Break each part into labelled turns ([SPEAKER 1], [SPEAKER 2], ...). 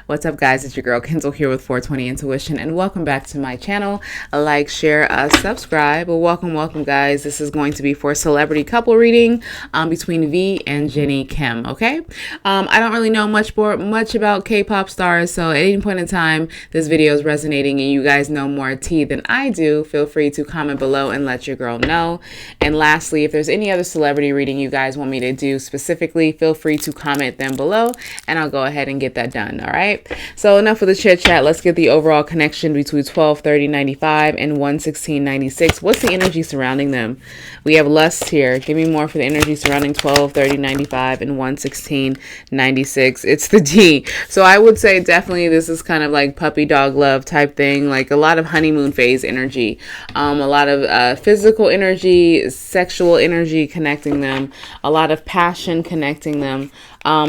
[SPEAKER 1] What's up, guys? It's your girl Kenzel here with 420 Intuition, and welcome back to my channel. Like, share, subscribe. Well, welcome, guys. This is going to be for celebrity couple reading between V and Jennie Kim. Okay, I don't really know much about K-pop stars, so at any point in time this video is resonating and you guys know more tea than I do, feel free to comment below and let your girl know. And lastly, if there's any other celebrity reading you guys want me to do specifically, feel free to comment them below, and I'll go ahead and get that done. All right, so enough of the chit chat. Let's get the overall connection between 12/30/95 and 1/16/96. What's the energy surrounding them? We have lust here. Give me more for the energy surrounding 12/30/95 and 1/16/96. It's the D. So I would say definitely this is kind of like puppy dog love type thing, like a lot of honeymoon phase energy, a lot of physical energy, sexual energy connecting them, a lot of passion connecting them.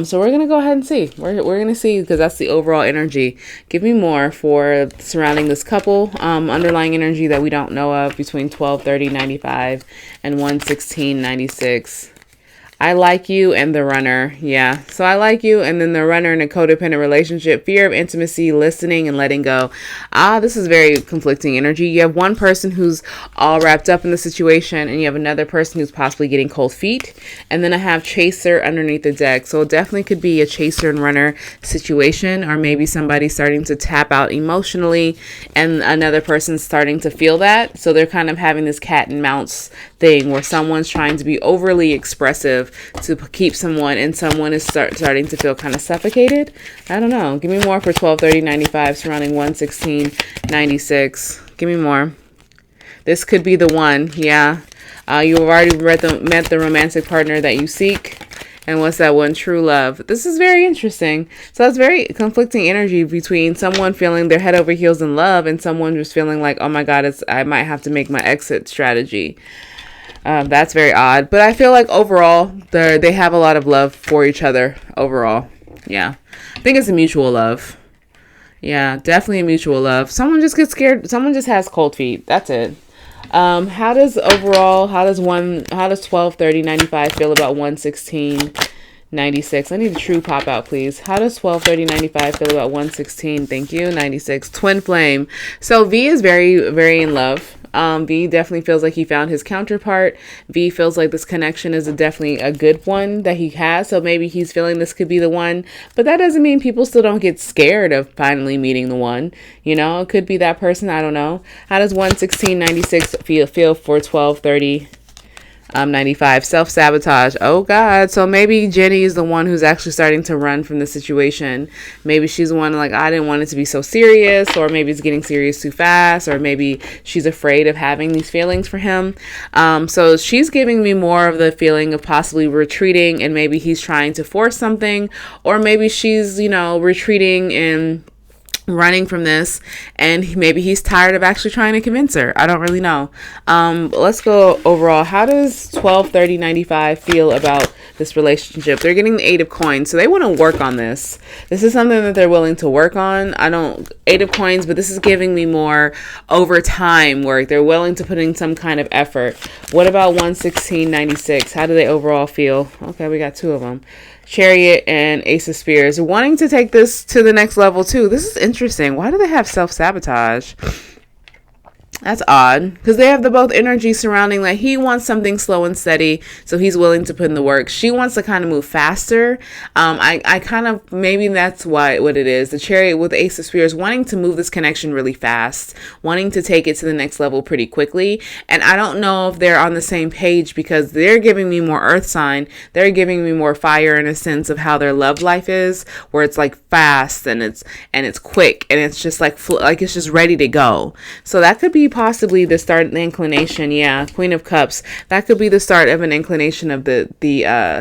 [SPEAKER 1] So we're going to go ahead and see. We're going to see, because that's the overall energy. Give me more for surrounding this couple, underlying energy that we don't know of between 12/30/95 and 1/16/96. I like you and the runner. Yeah. So I like you and then the runner in a codependent relationship, fear of intimacy, listening and letting go. This is very conflicting energy. You have one person who's all wrapped up in the situation and you have another person who's possibly getting cold feet. And then I have chaser underneath the deck. So it definitely could be a chaser and runner situation, or maybe somebody starting to tap out emotionally and another person's starting to feel that. So they're kind of having this cat and mouse thing where someone's trying to be overly expressive to keep someone, and someone is starting to feel kind of suffocated. I don't know. Give me more for 12/30/95 surrounding 1/16/96. Give me more. This could be the one. Yeah. You've already met the romantic partner that you seek. And what's that one? True love. This is very interesting. So that's very conflicting energy between someone feeling their head over heels in love and someone just feeling like, oh my God, I might have to make my exit strategy. That's very odd, but I feel like overall they have a lot of love for each other overall. Yeah, I think it's a mutual love. Yeah, definitely a mutual love. Someone just gets scared. Someone just has cold feet. That's it. How does 12/30/95 feel about 1/16/96? I need a true pop out, please. How does 12/30/95 feel about 1/16? Thank you. 96. Twin flame. So V is very, very in love. V definitely feels like he found his counterpart. V feels like this connection is definitely a good one that he has. So maybe he's feeling this could be the one, but that doesn't mean people still don't get scared of finally meeting the one. You know, it could be that person. I don't know. How does 1/16/96 feel for 12/30/95? Self-sabotage. Oh God. So maybe Jennie is the one who's actually starting to run from the situation. Maybe she's the one like, I didn't want it to be so serious, or maybe it's getting serious too fast, or maybe she's afraid of having these feelings for him. So she's giving me more of the feeling of possibly retreating, and maybe he's trying to force something, or maybe she's, retreating and running from this, and maybe he's tired of actually trying to convince her. I don't really know. Let's go overall. How does 12/30/95 feel about this relationship? They're getting the 8 of coins, so they want to work on this. This is something that they're willing to work on. 8 of coins, but this is giving me more over time work. They're willing to put in some kind of effort. What about 1/16/96? How do they overall feel? Okay, we got 2 of them. Chariot and Ace of Spears, wanting to take this to the next level too. This is interesting. Why do they have self-sabotage? That's odd, because they have the both energy surrounding that he wants something slow and steady, so he's willing to put in the work. She wants to kind of move faster. I kind of, maybe that's what it is. The Chariot with Ace of Spears wanting to move this connection really fast, wanting to take it to the next level pretty quickly. And I don't know if they're on the same page, because they're giving me more earth sign. They're giving me more fire in a sense of how their love life is, where it's like fast and it's quick and it's just like it's just ready to go. So that could be possibly the start of the inclination. Yeah, Queen of Cups. That could be the start of an inclination of the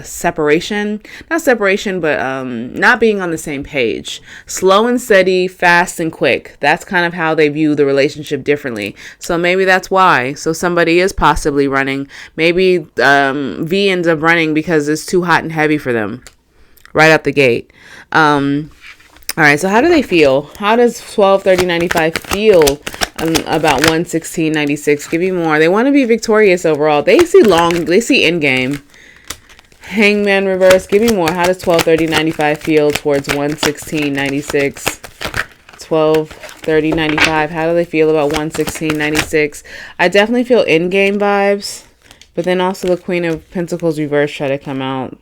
[SPEAKER 1] separation. Not separation, but not being on the same page. Slow and steady, fast and quick. That's kind of how they view the relationship differently. So maybe that's why. So somebody is possibly running. Maybe V ends up running because it's too hot and heavy for them right out the gate. All right, so how do they feel? How does 12/30/95 feel about 1/16/96? Give me more. They want to be victorious overall. They see end game. Hangman reverse. Give me more. How does 12/30/95 feel towards 116/96? 12/30/95. How do they feel about 116/96? I definitely feel in-game vibes, but then also the Queen of Pentacles reverse try to come out.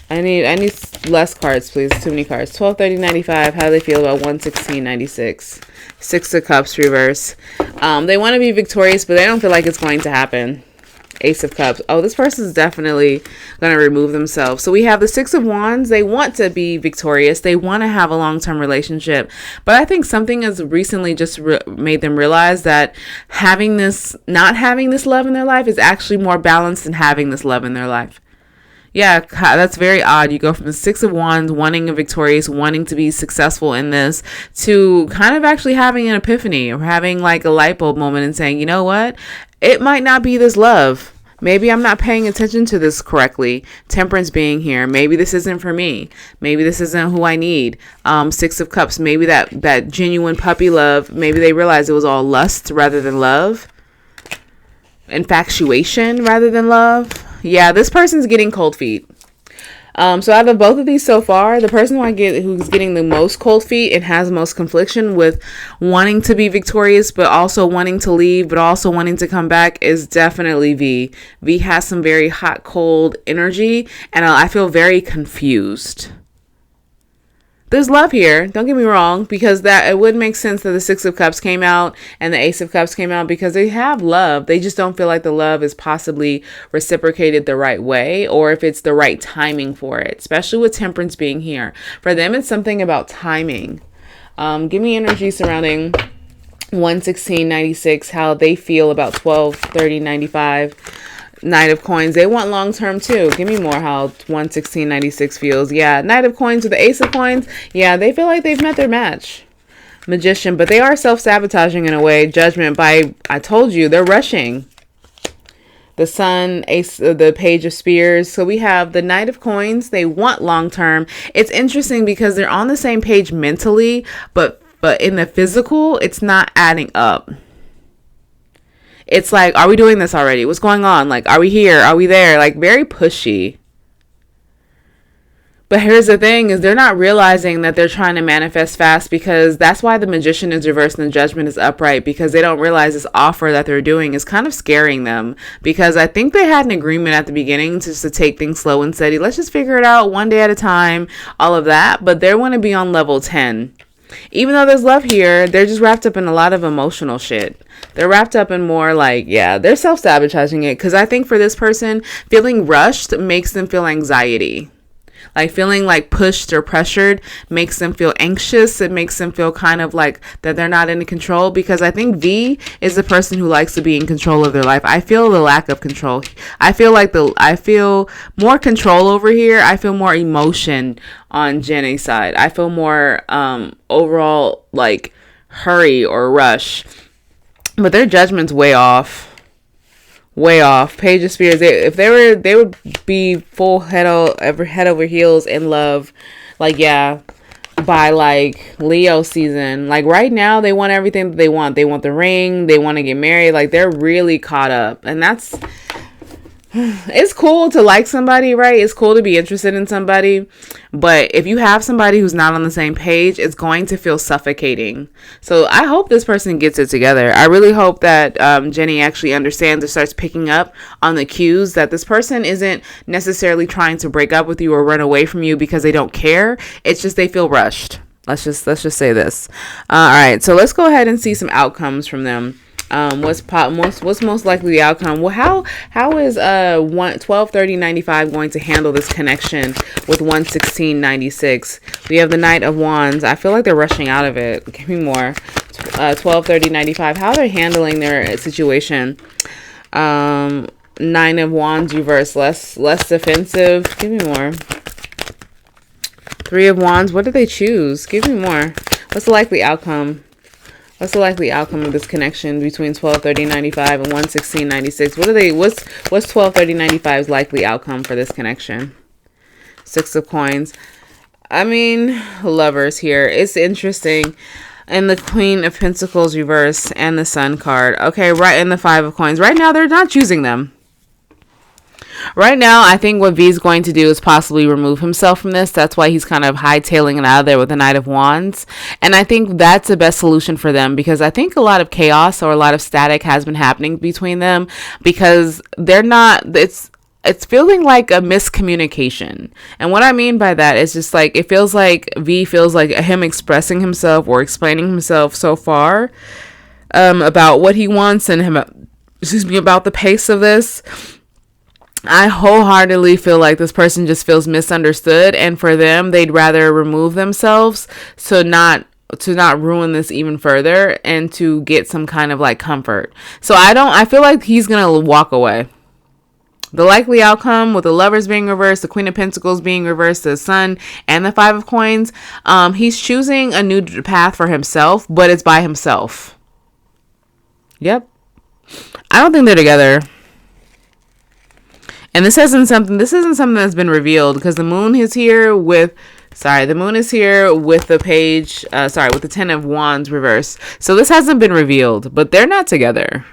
[SPEAKER 1] I need less cards, please. Too many cards. 12/30/95. How do they feel about 116/96? Six of Cups reverse. They want to be victorious, but they don't feel like it's going to happen. Ace of Cups. Oh, this person is definitely going to remove themselves. So we have the Six of Wands. They want to be victorious. They want to have a long-term relationship. But I think something has recently just made them realize that not having this love in their life is actually more balanced than having this love in their life. Yeah, that's very odd. You go from the Six of Wands, wanting a victorious, wanting to be successful in this, to kind of actually having an epiphany or having like a light bulb moment and saying, you know what? It might not be this love. Maybe I'm not paying attention to this correctly. Temperance being here. Maybe this isn't for me. Maybe this isn't who I need. Six of Cups. Maybe that genuine puppy love. Maybe they realized it was all lust rather than love. Infatuation rather than love. Yeah, this person's getting cold feet. So out of both of these so far, the person who's getting the most cold feet and has the most confliction with wanting to be victorious, but also wanting to leave, but also wanting to come back is definitely V. V has some very hot, cold energy, and I feel very confused. There's love here, don't get me wrong, because that it would make sense that the Six of Cups came out and the Ace of Cups came out because they have love. They just don't feel like the love is possibly reciprocated the right way or if it's the right timing for it, especially with Temperance being here. For them, it's something about timing. Give me energy surrounding 116/96, how they feel about 12/30/95. Knight of Coins. They want long term too. Give me more how 116/96 feels. Yeah, Knight of Coins with the Ace of Coins. Yeah, they feel like they've met their match. Magician, but they are self-sabotaging in a way. Judgment by, I told you, they're rushing. The Sun, Ace, the Page of Spears. So we have the Knight of Coins. They want long term. It's interesting because they're on the same page mentally, but in the physical, it's not adding up. It's like, are we doing this already? What's going on? Like, are we here? Are we there? Like, very pushy. But here's the thing is they're not realizing that they're trying to manifest fast because that's why the Magician is reversed and the Judgment is upright, because they don't realize this offer that they're doing is kind of scaring them, because I think they had an agreement at the beginning just to take things slow and steady. Let's just figure it out one day at a time, all of that. But they want to be on level 10. Even though there's love here, they're just wrapped up in a lot of emotional shit. They're wrapped up in more like, yeah, they're self-sabotaging it. Because I think for this person, feeling rushed makes them feel anxiety. Like feeling like pushed or pressured makes them feel anxious. It makes them feel kind of like that they're not in control, because I think V is the person who likes to be in control of their life. I feel the lack of control. I feel more control over here. I feel more emotion on Jennie's side. I feel more overall like hurry or rush. But their judgment's way off. Way off. Page of Spears. They would be full head over heels in love. Like, yeah, by like Leo season. Like right now, they want everything that they want. They want the ring. They want to get married. Like they're really caught up, and that's. It's cool to like somebody, right? It's cool to be interested in somebody. But if you have somebody who's not on the same page, it's going to feel suffocating. So I hope this person gets it together. I really hope that Jennie actually understands and starts picking up on the cues that this person isn't necessarily trying to break up with you or run away from you because they don't care. It's just they feel rushed. Let's just say this. All right. So let's go ahead and see some outcomes from them. What's most likely the outcome? Well, how is 12/30/95 going to handle this connection with 116/96? We have the Knight of Wands. I feel like they're rushing out of it. Give me more. 12/30/95. How they're handling their situation? Nine of Wands reverse. Less defensive. Give me more. Three of Wands. What did they choose? Give me more. What's the likely outcome? What's the likely outcome of this connection between 12/30/95 and 116/96? What's 12/30/95's likely outcome for this connection? Six of Coins. I mean, Lovers here. It's interesting. And the Queen of Pentacles reverse and the Sun card. Okay, right in the Five of Coins. Right now, they're not choosing them. Right now, I think what V's going to do is possibly remove himself from this. That's why he's kind of hightailing it out of there with the Knight of Wands. And I think that's the best solution for them, because I think a lot of chaos or a lot of static has been happening between them, because they're not, it's feeling like a miscommunication. And what I mean by that is just like, it feels like V feels like him expressing himself or explaining himself so far about what he wants and him, about the pace of this. I wholeheartedly feel like this person just feels misunderstood, and for them, they'd rather remove themselves to not ruin this even further and to get some kind of like comfort. So I feel like he's gonna walk away. The likely outcome with the Lovers being reversed, the Queen of Pentacles being reversed, the Sun, and the Five of Coins, he's choosing a new path for himself, but it's by himself. Yep. I don't think they're together. And this isn't something that's been revealed, because the moon is here with the page, with the 10 of Wands reversed. So this hasn't been revealed, but they're not together.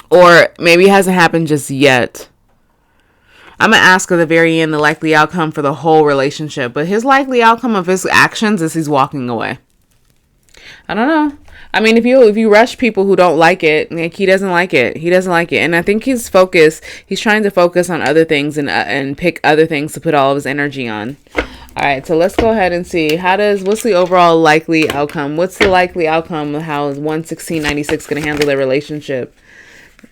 [SPEAKER 1] Or maybe it hasn't happened just yet. I'm going to ask at the very end the likely outcome for the whole relationship. But his likely outcome of his actions is he's walking away. I don't know. I mean, if you rush people who don't like it, like, he doesn't like it. He doesn't like it. And I think he's trying to focus on other things and pick other things to put all of his energy on. All right, so let's go ahead and see what's the overall likely outcome? What's the likely outcome of how is 11696 going to handle their relationship?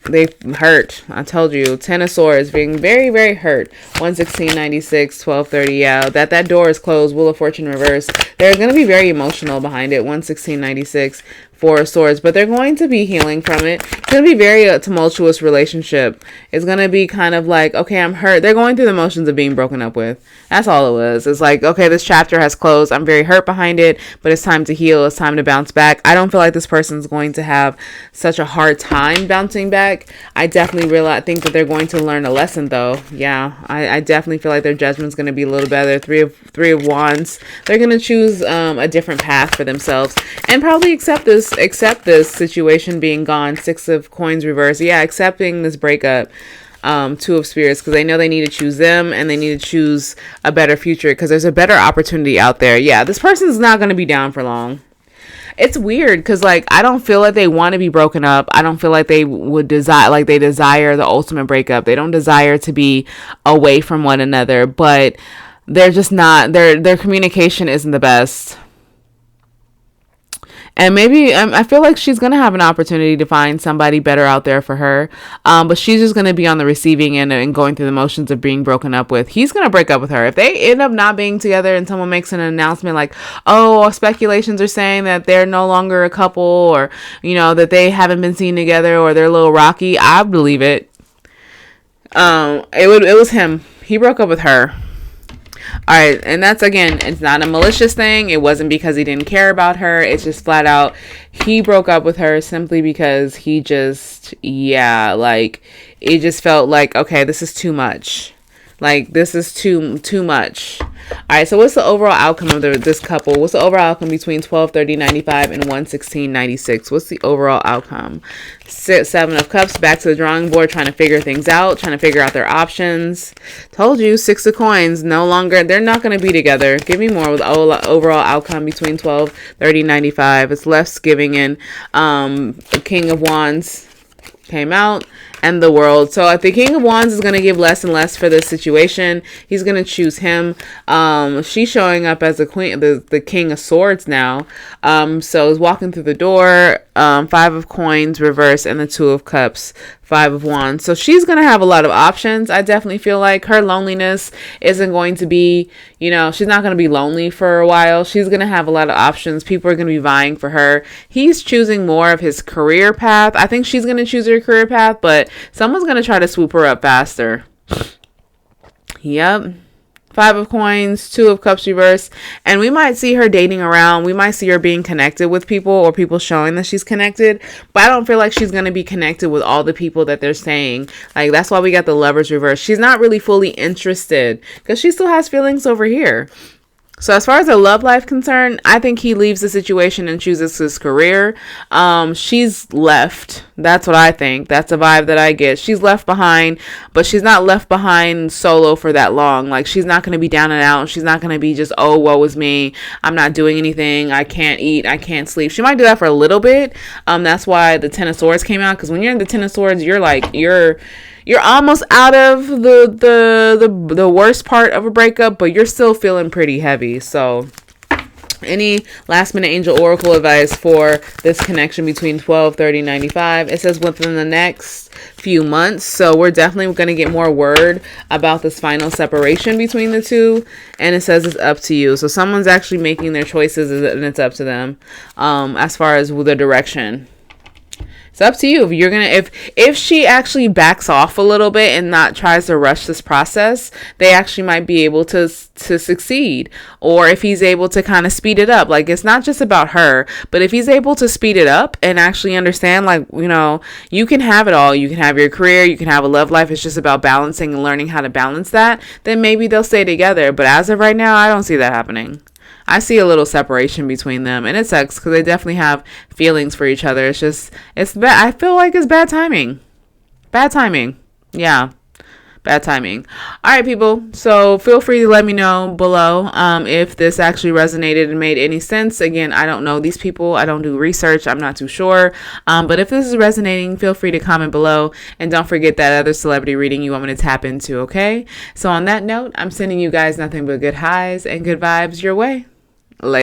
[SPEAKER 1] They hurt. I told you. 10 of Swords being very, very hurt. 11696, 1230. Yeah, that door is closed. Wheel of Fortune reversed. They're going to be very emotional behind it. 11696, 4 of Swords. But they're going to be healing from it. It's going to be very tumultuous relationship. It's going to be kind of like, okay, I'm hurt. They're going through the motions of being broken up with. That's all it was. It's like, okay, this chapter has closed. I'm very hurt behind it, but it's time to heal. It's time to bounce back. I don't feel like this person's going to have such a hard time bouncing back. I definitely think that they're going to learn a lesson, though. Yeah, I definitely feel like their judgment's going to be a little better. Three of Wands. They're going to choose a different path for themselves and probably accept this situation being gone. 6 of Coins reversed. Yeah, accepting this breakup. 2 of Spirits, because they know they need to choose them and they need to choose a better future, because there's a better opportunity out there. Yeah, this person's not going to be down for long. It's weird because, like, I don't feel like they want to be broken up. I don't feel like they would desire the ultimate breakup. They don't desire to be away from one another, but they're just not, their communication isn't the best. And maybe I feel like she's going to have an opportunity to find somebody better out there for her. But she's just going to be on the receiving end and going through the motions of being broken up with. He's going to break up with her. If they end up not being together and someone makes an announcement like, oh, speculations are saying that they're no longer a couple, or, you know, that they haven't been seen together, or they're a little rocky, I believe it. It was him. He broke up with her. All right, and that's, again, it's not a malicious thing. It wasn't because he didn't care about her. It's just flat out he broke up with her simply because he just, it just felt like, okay, this is too much. Like, this is too much. All right, so what's the overall outcome of this couple? What's the overall outcome between 12/30/95 and 1/16/96? What's the overall outcome? 7 of Cups, back to the drawing board, trying to figure things out, trying to figure out their options. Told you, 6 of Coins, no longer, they're not going to be together. Give me more with the overall outcome between 12/30/95. It's left giving in. The King of Wands came out, and the World. So the King of Wands is going to give less and less for this situation. He's going to choose him. She's showing up as the queen, the King of Swords now. So is walking through the door. 5 of Coins reverse, and the 2 of Cups, 5 of Wands. So she's going to have a lot of options. I definitely feel like her loneliness isn't going to be, she's not going to be lonely for a while. She's going to have a lot of options. People are going to be vying for her. He's choosing more of his career path. I think she's going to choose her career path, but someone's going to try to swoop her up faster. Yep. 5 of Coins, 2 of Cups reverse, and we might see her dating around. We might see her being connected with people, or people showing that she's connected, but I don't feel like she's going to be connected with all the people that they're saying. Like, that's why we got the Lovers reverse. She's not really fully interested because she still has feelings over here. So as far as her love life concerned, I think he leaves the situation and chooses his career. She's left. That's what I think. That's a vibe that I get. She's left behind, but she's not left behind solo for that long. Like, she's not going to be down and out. She's not going to be just, oh, woe is me. I'm not doing anything. I can't eat. I can't sleep. She might do that for a little bit. That's why the Ten of Swords came out. Because when you're in the Ten of Swords, you're like, you're almost out of the worst part of a breakup, but you're still feeling pretty heavy. So any last minute angel oracle advice for this connection between 12/30/95? It says within the next few months. So we're definitely going to get more word about this final separation between the two. And it says it's up to you. So someone's actually making their choices and it's up to them as far as the direction. It's up to you. If you're gonna, if she actually backs off a little bit and not tries to rush this process, they actually might be able to succeed. Or if he's able to kind of speed it up, like, it's not just about her, but if he's able to speed it up and actually understand, like, you know, you can have it all. You can have your career, you can have a love life. It's just about balancing and learning how to balance that. Then maybe they'll stay together. But as of right now, I don't see that happening. I see a little separation between them, and it sucks because they definitely have feelings for each other. It's just, it's bad. I feel like it's bad timing. Bad timing. Yeah. Bad timing. All right, people. So feel free to let me know below if this actually resonated and made any sense. Again, I don't know these people. I don't do research. I'm not too sure. But if this is resonating, feel free to comment below. And don't forget that other celebrity reading you want me to tap into, okay? So on that note, I'm sending you guys nothing but good highs and good vibes your way.